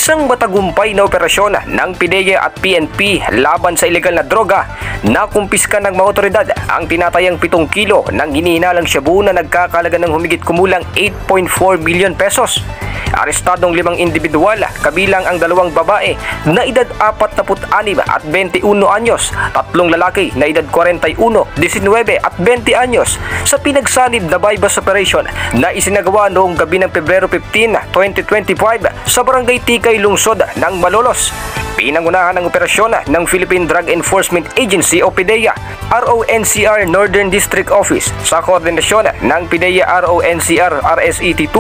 Isang matagumpay na operasyon ng PIDEA at PNP laban sa ilegal na droga na kumpiska ng mga otoridad ang tinatayang 7 kilo ng hinihinalang shabu na nagkakahalaga ng humigit kumulang 8.4 billion pesos. Arestadong 5 individual, kabilang ang 2 babae na edad 46 at 21 anyos, 3 lalaki na edad 41, 19 at 20 anyos sa pinagsanib na bypass operation na isinagawa noong gabi ng Pebrero 15, 2025 sa Barangay Tikay, Lungsod ng Malolos. Pinangunahan ng operasyon ng Philippine Drug Enforcement Agency o PIDEA RONCR Northern District Office sa koordinasyon ng PIDEA RONCR RSET2,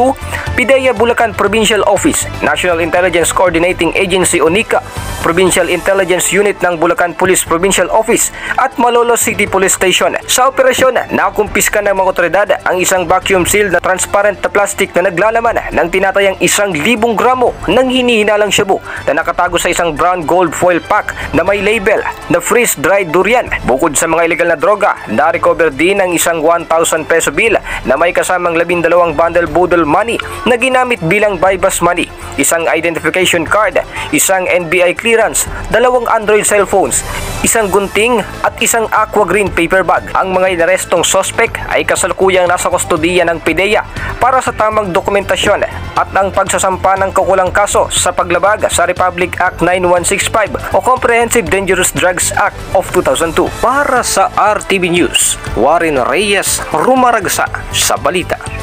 PIDEA Bulacan Provincial Office, National Intelligence Coordinating Agency o NICA, Provincial Intelligence Unit ng Bulacan Police Provincial Office at Malolos City Police Station. Sa operasyon, nakumpiska ng mga otoridad ang isang vacuum sealed na transparent na plastic na naglalaman ng tinatayang 1,000 gramo ng hinihinalang shabu na nakatago sa isang brown gold foil pack na may label na freeze-dried durian. Bukod sa mga ilegal na droga, na-recover din ang isang 1,000 peso bill na may kasamang 12 bundle budol money na ginamit bilang bypass money, isang identification card, isang NBI clearance, 2 Android cellphones, isang gunting at isang aqua green paper bag. Ang mga inarestong suspect ay kasalukuyang nasa kustodiya ng PIDEA para sa tamang dokumentasyon at ang pagsasampa ng kaukulang kaso sa paglabag sa Republic Act 9165 o Comprehensive Dangerous Drugs Act of 2002. Para sa RTV News, Warren Reyes, Rumaragsa sa balita.